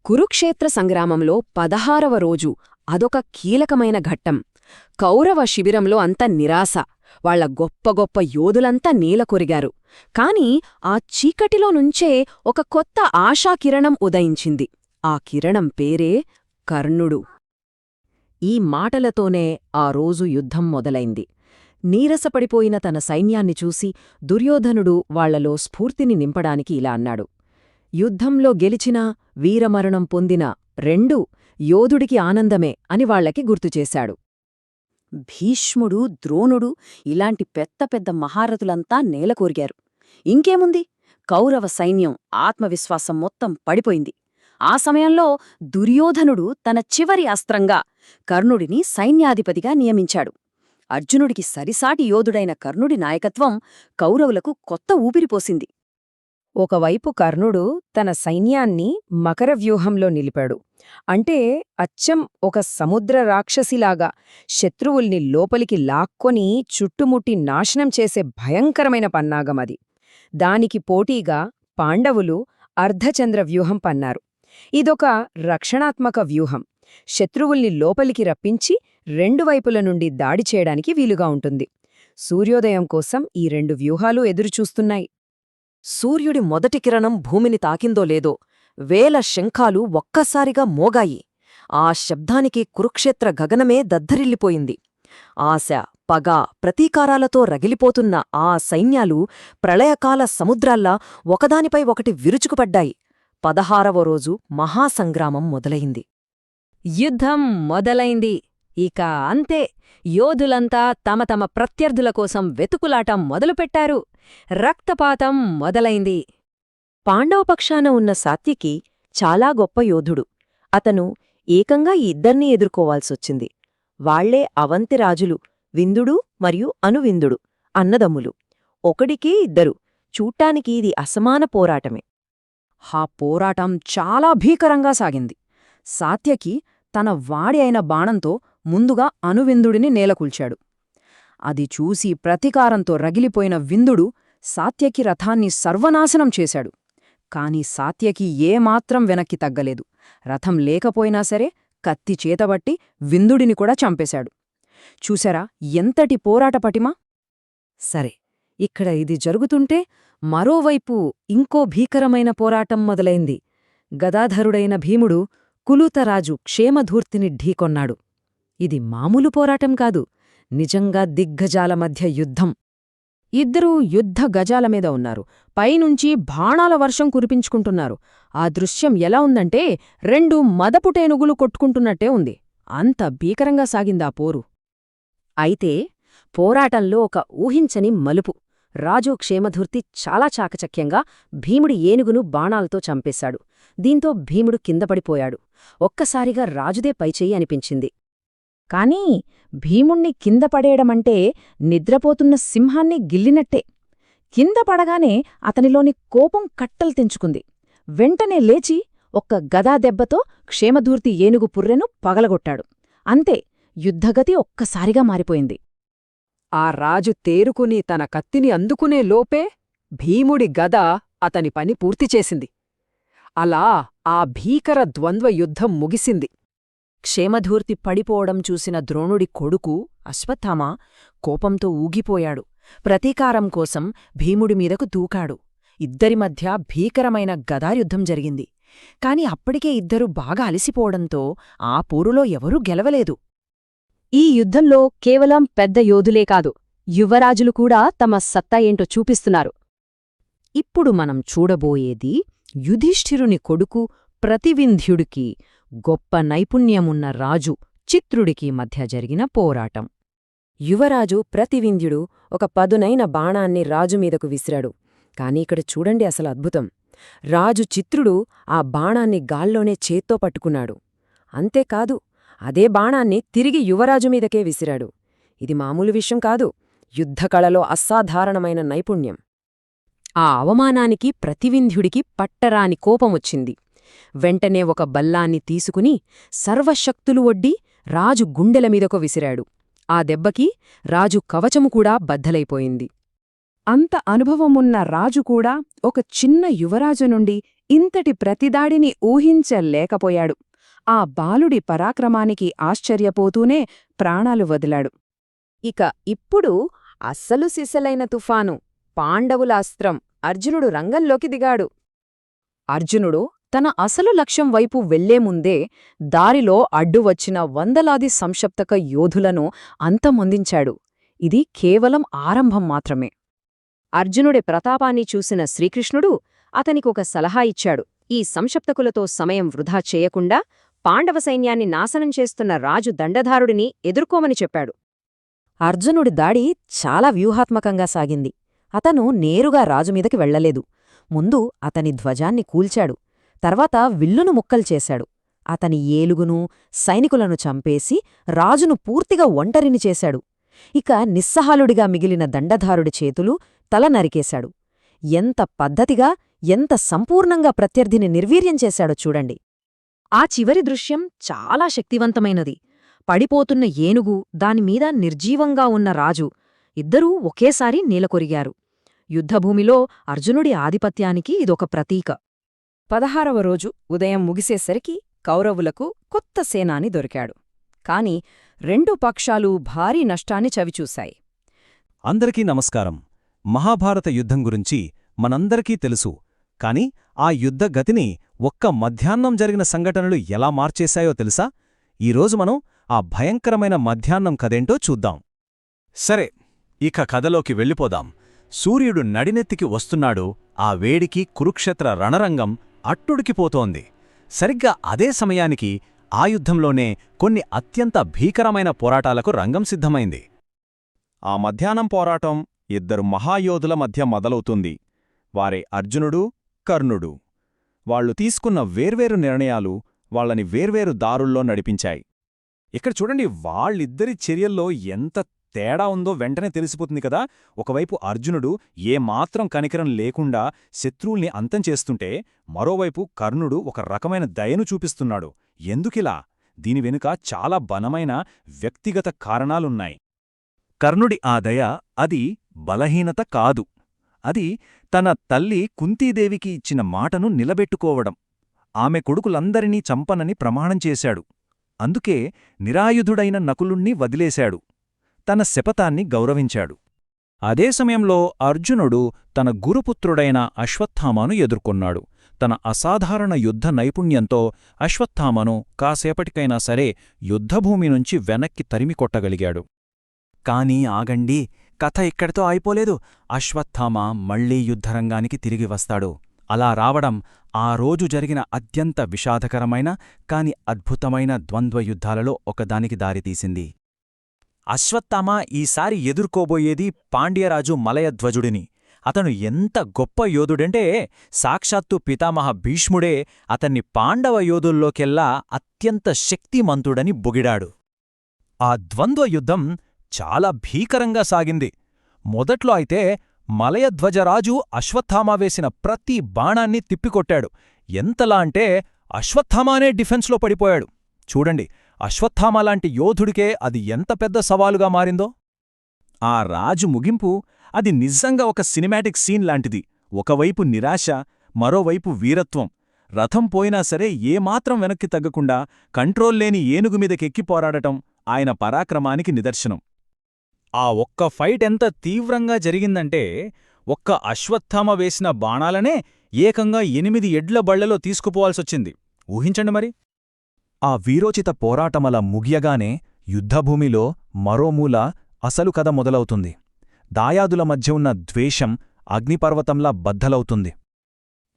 కురుక్షేత్ర సంగ్రామంలో 16వ రోజు అదొక కీలకమైన ఘట్టం. కౌరవ శిబిరంలో అంత నిరాశ. వాళ్ల గొప్ప గొప్ప యోధులంతా నేలకొరిగారు. కాని ఆ చీకటిలో నుంచే ఒక కొత్త ఆశాకిరణం ఉదయించింది. ఆ కిరణం పేరే కర్ణుడు. ఈ మాటలతోనే ఆ రోజు యుద్ధం మొదలైంది. నీరసపడిపోయిన తన సైన్యాన్ని చూసి దుర్యోధనుడు వాళ్లలో స్ఫూర్తిని నింపడానికి ఇలా అన్నాడు: యుద్ధంలో గెలిచినా వీరమరణం పొందినా రెండూ యోధుడికి ఆనందమే అని వాళ్లకి గుర్తుచేశాడు. భీష్ముడు, ద్రోణుడు ఇలాంటి పెద్ద పెద్ద మహారథులంతా నేలకోరిగారు. ఇంకేముంది, కౌరవ సైన్యం ఆత్మవిశ్వాసం మొత్తం పడిపోయింది. ఆ సమయంలో దుర్యోధనుడు తన చివరి అస్త్రంగా కర్ణుడిని సైన్యాధిపతిగా నియమించాడు. అర్జునుడికి సరిసాటి యోధుడైన కర్ణుడి నాయకత్వం కౌరవులకు కొత్త ఊపిరిపోసింది. ఒకవైపు కర్ణుడు తన సైన్యాన్ని మకరవ్యూహంలో నిలిపాడు. అంటే అచ్చం ఒక సముద్ర రాక్షసిలాగా శత్రువుల్ని లోపలికి లాక్కొని చుట్టుముట్టి నాశనం చేసే భయంకరమైన పన్నాగమది. దానికి పోటీగా పాండవులు అర్ధచంద్ర వ్యూహం పన్నారు. ఇదొక రక్షణాత్మక వ్యూహం. శత్రువుల్ని లోపలికి రప్పించి రెండు వైపుల నుండి దాడి చేయడానికి వీలుగా ఉంటుంది. సూర్యోదయం కోసం ఈ రెండు వ్యూహాలు ఎదురుచూస్తున్నాయి. సూర్యుడి మొదటి కిరణం భూమిని తాకిందో లేదో వేల శంఖాలు ఒక్కసారిగా మోగాయి. ఆ శబ్దానికి కురుక్షేత్ర గగనమే దద్దరిల్లిపోయింది. ఆశ, పగ, ప్రతీకారాలతో రగిలిపోతున్న ఆ సైన్యాలు ప్రళయకాల సముద్రాల్లా ఒకదానిపై ఒకటి విరుచుకుపడ్డాయి. 16వ రోజు మహాసంగ్రామం మొదలైంది. యుద్ధం మొదలైంది. ఇక అంతే. యోధులంతా తమ తమ ప్రత్యర్థుల కోసం వెతుకులాటం మొదలుపెట్టారు. రక్తపాతం మొదలైంది. పాండవపక్షాన ఉన్న సాత్యకి చాలా గొప్ప యోధుడు. అతను ఏకంగా ఇద్దర్నీ ఎదుర్కోవాల్సొచ్చింది. వాళ్లే అవంతి రాజులు, విందుడు మరియు అనువిందుడు, అన్నదమ్ములు. ఒకడికే ఇద్దరు. చూట్టానికి ఇది అసమాన పోరాటమే. ఆ పోరాటం చాలా భీకరంగా సాగింది. సాత్యకి తన వాడి అయిన బాణంతో ముందుగా అనువిందుడిని నేలకూల్చాడు. అది చూసి ప్రతీకారంతో రగిలిపోయిన విందుడు సాత్యకి రథాన్ని సర్వనాశనం చేశాడు. కాని సాత్యకి ఏమాత్రం వెనక్కి తగ్గలేదు. రథం లేకపోయినా సరే కత్తి చేతబట్టి విందుడిని కూడా చంపేశాడు. చూశారా ఎంతటి పోరాట పటిమ! సరే, ఇక్కడ ఇది జరుగుతుంటే మరోవైపు ఇంకో భీకరమైన పోరాటం మొదలైంది. గదాధరుడైన భీముడు కులూతరాజు క్షేమధూర్తిని ఢీకొన్నాడు. ఇది మామూలు పోరాటం కాదు, నిజంగా దిగ్గజాల మధ్య యుద్ధం. ఇద్దరూ యుద్ధ గజాల మీద ఉన్నారు. పైనుంచి బాణాల వర్షం కురిపించుకుంటున్నారు. ఆ దృశ్యం ఎలా ఉందంటే రెండు మదపుటేనుగులు కొట్టుకుంటున్నట్టే ఉంది. అంత భీకరంగా సాగిందా పోరు. అయితే పోరాటంలో ఒక ఊహించని మలుపు. రాజు క్షేమధూర్తి చాలా చాకచక్యంగా భీముడి ఏనుగును బాణాలతో చంపేశాడు. దీంతో భీముడు కిందపడిపోయాడు. ఒక్కసారిగా రాజుదే పైచెయ్యి అనిపించింది. కాని భీముణ్ణి కింద పడేయడమంటే నిద్రపోతున్న సింహాన్ని గిల్లినట్టే. కింద పడగానే అతనిలోని కోపం కట్టలు తెంచుకుంది. వెంటనే లేచి ఒక్క గదా దెబ్బతో క్షేమధూర్తి ఏనుగు పుర్రెను పగలగొట్టాడు. అంతే, యుద్ధగతి ఒక్కసారిగా మారిపోయింది. ఆ రాజు తేరుకుని తన కత్తిని అందుకునే లోపే భీముడి గద అతని పని పూర్తిచేసింది. అలా ఆ భీకర ద్వంద్వ యుద్ధం ముగిసింది. క్షేమధూర్తి పడిపోవడం చూసిన ద్రోణుడి కొడుకు అశ్వత్థామ కోపంతో ఊగిపోయాడు. ప్రతీకారం కోసం భీముడి మీదకు దూకాడు. ఇద్దరి మధ్య భీకరమైన గదాయుద్ధం జరిగింది. కాని అప్పటికే ఇద్దరూ బాగా అలసిపోవడంతో ఆ పోరులో ఎవరూ గెలవలేదు. ఈ యుద్ధంలో కేవలం పెద్ద యోధులే కాదు, యువరాజులు కూడా తమ సత్తా ఏంటో చూపిస్తున్నారు. ఇప్పుడు మనం చూడబోయేది యుధిష్ఠిరుని కొడుకు ప్రతివింధ్యుడికి, గొప్ప నైపుణ్యమున్న రాజు చిత్రుడికి మధ్య జరిగిన పోరాటం. యువరాజు ప్రతివింధ్యుడు ఒక పదునైన బాణాన్ని రాజుమీదకు విసిరాడు. కాని ఇక్కడ చూడండి అసలు అద్భుతం. రాజు చిత్రుడు ఆ బాణాన్ని గాల్లోనే చేత్తో పట్టుకున్నాడు. అంతేకాదు, అదే బాణాన్ని తిరిగి యువరాజుమీదకే విసిరాడు. ఇది మామూలు విషయం కాదు, యుద్ధకళలో అసాధారణమైన నైపుణ్యం. ఆ అవమానానికి ప్రతివింధ్యుడికి పట్టరాని కోపమొచ్చింది. వెంటనే ఒక బల్లాన్ని తీసుకుని సర్వశక్తులు ఒడ్డి రాజు గుండెల మీదకు విసిరాడు. ఆ దెబ్బకి రాజు కవచము కూడా బద్దలైపోయింది. అంత అనుభవమున్న రాజు కూడా ఒక చిన్న యువరాజు నుండి ఇంతటి ప్రతిదాడిని ఊహించలేకపోయాడు. ఆ బాలుడి పరాక్రమానికి ఆశ్చర్యపోతూనే ప్రాణాలు వదిలాడు. ఇక ఇప్పుడు అస్సలు సిసలైన తుఫాను, పాండవుల అస్త్రం, అర్జునుడు రంగంలోకి దిగాడు. అర్జునుడు తన అసలు లక్ష్యం వైపు వెళ్లేముందే దారిలో అడ్డువచ్చిన వందలాది సంక్షప్తక యోధులను అంతమొందించాడు. ఇది కేవలం ఆరంభం మాత్రమే. అర్జునుడి ప్రతాపాన్ని చూసిన శ్రీకృష్ణుడు అతనికొక సలహా ఇచ్చాడు. ఈ సంక్షప్తకులతో సమయం వృధా చేయకుండా పాండవ సైన్యాన్ని నాశనం చేస్తున్న రాజు దండధారుడిని ఎదుర్కోమని చెప్పాడు. అర్జునుడి దాడి చాలా వ్యూహాత్మకంగా సాగింది. అతను నేరుగా రాజుమీదకి వెళ్లలేదు. ముందు అతని ధ్వజాన్ని కూల్చాడు. తర్వాత విల్లును ముక్కలు చేశాడు. అతని ఏలుగును, సైనికులను చంపేసి రాజును పూర్తిగా ఒంటరిని చేశాడు. ఇక నిస్సహాలుడిగా మిగిలిన దండధారుడి చేతులు, తల నరికేశాడు. ఎంత పద్ధతిగా, ఎంత సంపూర్ణంగా ప్రత్యర్థిని నిర్వీర్యం చేశాడో చూడండి. ఆ చివరి దృశ్యం చాలా శక్తివంతమైనది. పడిపోతున్న ఏనుగు, దానిమీద నిర్జీవంగా ఉన్న రాజు, ఇద్దరూ ఒకేసారి నేలకొరిగారు. యుద్ధభూమిలో అర్జునుడి ఆధిపత్యానికి ఇదొక ప్రతీక. 16వ రోజు ఉదయం ముగిసేసరికి కౌరవులకు కొత్త సేనాని దొరికాడు. కాని రెండు పక్షాలు భారీ నష్టాన్ని చవిచూశాయి. అందరికీ నమస్కారం. మహాభారత యుద్ధం గురించి మనందరికీ తెలుసు. కాని ఆ యుద్ధ గతిని ఒక్క మధ్యాహ్నం జరిగిన సంఘటనలు ఎలా మార్చేశాయో తెలుసా? ఈరోజు మనం ఆ భయంకరమైన మధ్యాహ్నం కథేంటో చూద్దాం. సరే, ఇక కథలోకి వెళ్ళిపోదాం. సూర్యుడు నడినెత్తికి వస్తున్నాడు. ఆ వేడికి కురుక్షేత్ర రణరంగం అట్టుడికిపోతోంది. సరిగ్గా అదే సమయానికి ఆ యుద్ధంలోనే కొన్ని అత్యంత భీకరమైన పోరాటాలకు రంగం సిద్ధమైంది. ఆ మధ్యాహ్నం పోరాటం ఇద్దరు మహాయోధుల మధ్య మొదలవుతుంది. వారే అర్జునుడు, కర్ణుడు. వాళ్లు తీసుకున్న వేర్వేరు నిర్ణయాలు వాళ్ళని వేర్వేరు దారుల్లో నడిపించాయి. ఇక్కడ చూడండి, వాళ్ళిద్దరి చర్యల్లో ఎంత తేడా ఉందో వెంటనే తెలిసిపోతుంది కదా. ఒకవైపు అర్జునుడు ఏమాత్రం కనికరం లేకుండా శత్రువుల్ని అంతం చేస్తుంటే, మరోవైపు కర్ణుడు ఒక రకమైన దయను చూపిస్తున్నాడు. ఎందుకిలా? దీని వెనుక చాలా బలమైన వ్యక్తిగత కారణాలున్నాయి. కర్ణుడి ఆ దయ, అది బలహీనత కాదు. అది తన తల్లి కుంతీదేవికి ఇచ్చిన మాటను నిలబెట్టుకోవడం. ఆమె కొడుకులందరినీ చంపనని ప్రమాణం చేశాడు. అందుకే నిరాయుధుడైన నకులుణ్ణి వదిలేశాడు. తన శపథాన్ని గౌరవించాడు. అదే సమయంలో అర్జునుడు తన గురుపుత్రుడైన అశ్వత్థామను ఎదుర్కొన్నాడు. తన అసాధారణ యుద్ధ నైపుణ్యంతో అశ్వత్థామను కాసేపటికైనా సరే యుద్ధభూమి నుంచి వెనక్కి తరిమికొట్టగలిగాడు. కాని ఆగండి, కథ ఇక్కడితో అయిపోలేదు. అశ్వత్థామ మళ్లీ యుద్ధరంగానికి తిరిగి వస్తాడు. అలా రావడం ఆ రోజు జరిగిన అత్యంత విషాదకరమైన కాని అద్భుతమైన ద్వంద్వయుద్ధాలలో ఒకదానికి దారితీసింది. అశ్వత్థామ ఈసారి ఎదుర్కోబోయేది పాండ్యరాజు మలయధ్వజుడిని. అతను ఎంత గొప్ప యోధుడంటే, సాక్షాత్తు పితామహ భీష్ముడే అతన్ని పాండవ యోధుల్లోకెల్లా అత్యంత శక్తిమంతుడని బొగిడాడు. ఆ ద్వంద్వయుద్ధం చాలా భీకరంగా సాగింది. మొదట్లో అయితే మలయధ్వజరాజు అశ్వత్థామ వేసిన ప్రతి బాణాన్ని తిప్పికొట్టాడు. ఎంతలా అంటే అశ్వత్థామానే డిఫెన్స్లో పడిపోయాడు. చూడండి, అశ్వత్థామలాంటి యోధుడికే అది ఎంత పెద్ద సవాలుగా మారిందో. ఆ రాజు ముగింపు, అది నిజంగా ఒక సినిమాటిక్ సీన్ లాంటిది. ఒకవైపు నిరాశ, మరోవైపు వీరత్వం. రథం పోయినా సరే ఏమాత్రం వెనక్కి తగ్గకుండా కంట్రోల్ లేని ఏనుగు మీదకెక్కి పోరాడటం ఆయన పరాక్రమానికి నిదర్శనం. ఆ ఒక్క ఫైట్ ఎంత తీవ్రంగా జరిగిందంటే, ఒక్క అశ్వత్థామ వేసిన బాణాలనే ఏకంగా 8 ఎడ్ల బళ్లలో తీసుకుపోవాల్సొచ్చింది. ఊహించండి మరి. ఆ వీరోచిత పోరాటమలా ముగియగానే యుద్ధభూమిలో మరోమూల అసలు కథ మొదలవుతుంది. దాయాదుల మధ్య ఉన్న ద్వేషం అగ్నిపర్వతంలా బద్దలవుతుంది.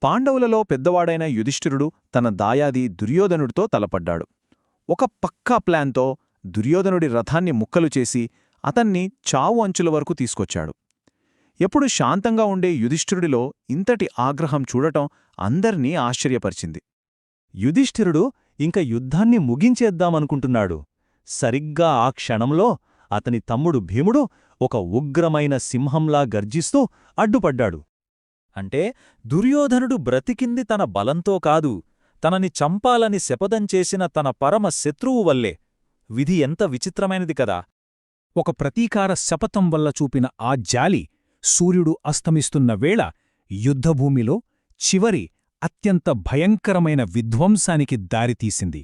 పాండవులలో పెద్దవాడైన యుధిష్ఠిరుడు తన దాయాది దుర్యోధనుడితో తలపడ్డాడు. ఒక పక్కా ప్లాన్తో దుర్యోధనుడి రథాన్ని ముక్కలు చేసి అతన్ని చావు అంచుల వరకు తీసుకొచ్చాడు. ఎప్పుడు శాంతంగా ఉండే యుధిష్ఠిరుడిలో ఇంతటి ఆగ్రహం చూడటం అందర్నీ ఆశ్చర్యపరిచింది. యుధిష్ఠిరుడు ఇంక యుద్ధాన్ని ముగించేద్దామనుకుంటున్నాడు. సరిగ్గా ఆ క్షణంలో అతని తమ్ముడు భీముడు ఒక ఉగ్రమైన సింహంలా గర్జిస్తూ అడ్డుపడ్డాడు. అంటే దుర్యోధనుడు బ్రతికింది తన బలంతో కాదు, తనని చంపాలని శపథం చేసిన తన పరమ శత్రువు వల్లే. విధి ఎంత విచిత్రమైనది కదా. ఒక ప్రతీకార శపథం వల్ల చూపిన ఆ జాలి సూర్యుడు అస్తమిస్తున్న వేళ యుద్ధభూమిలో చివరి అత్యంత భయంకరమైన విధ్వంసానికి దారితీసింది.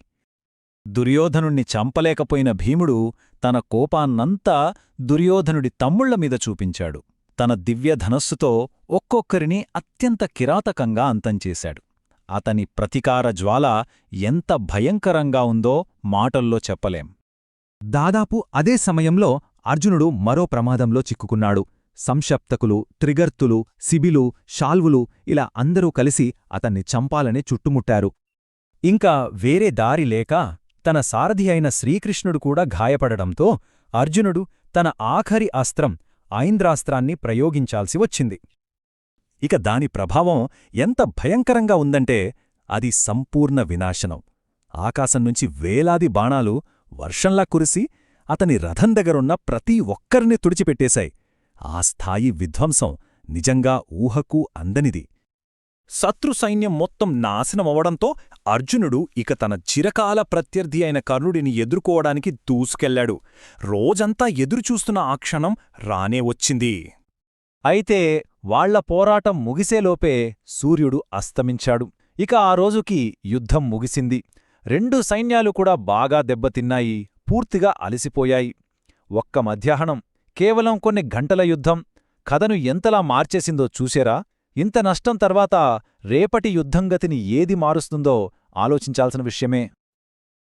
దుర్యోధనుణ్ణి చంపలేకపోయిన భీముడు తన కోపాన్నంతా దుర్యోధనుడి తమ్ముళ్ల మీద చూపించాడు. తన దివ్యధనస్సుతో ఒక్కొక్కరిని అత్యంత కిరాతకంగా అంతంచేశాడు. అతని ప్రతీకార జ్వాల ఎంత భయంకరంగా ఉందో మాటల్లో చెప్పలేం. దాదాపు అదే సమయంలో అర్జునుడు మరో ప్రమాదంలో చిక్కుకున్నాడు. సంశప్తకులు, త్రిగర్తులు, శిబిలు, శాల్వులు ఇలా అందరూ కలిసి అతన్ని చంపాలని చుట్టుముట్టారు. ఇంకా వేరే దారి లేక తన సారథి అయిన శ్రీకృష్ణుడు కూడా గాయపడడంతో అర్జునుడు తన ఆఖరి అస్త్రం ఐంద్రాస్త్రాన్ని ప్రయోగించాల్సి వచ్చింది. ఇక దాని ప్రభావం ఎంత భయంకరంగా ఉందంటే అది సంపూర్ణ వినాశనం. ఆకాశంనుంచి వేలాది బాణాలు వర్షంలా కురిసి అతని రథం దగ్గరున్న ప్రతి ఒక్కరిని తుడిచిపెట్టేశాయి. ఆ స్థాయి విధ్వంసం నిజంగా ఊహకు అందనిది. శత్రు సైన్యం మొత్తం నాశనమవడంతో అర్జునుడు ఇక తన చిరకాల ప్రత్యర్థి అయిన కర్ణుడిని ఎదుర్కోవడానికి దూసుకెళ్లాడు. రోజంతా ఎదురుచూస్తున్న ఆ క్షణం రానే వచ్చింది. అయితే వాళ్ల పోరాటం ముగిసేలోపే సూర్యుడు అస్తమించాడు. ఇక ఆ రోజుకి యుద్ధం ముగిసింది. రెండు సైన్యాలు కూడా బాగా దెబ్బతిన్నాయి, పూర్తిగా అలసిపోయాయి. ఒక్క మధ్యాహ్నం, కేవలం కొన్ని గంటల యుద్ధం కథను ఎంతలా మార్చేసిందో చూసేరా? ఇంత నష్టం తర్వాత రేపటి యుద్ధంగతిని ఏది మారుస్తుందో ఆలోచించాల్సిన విషయమే.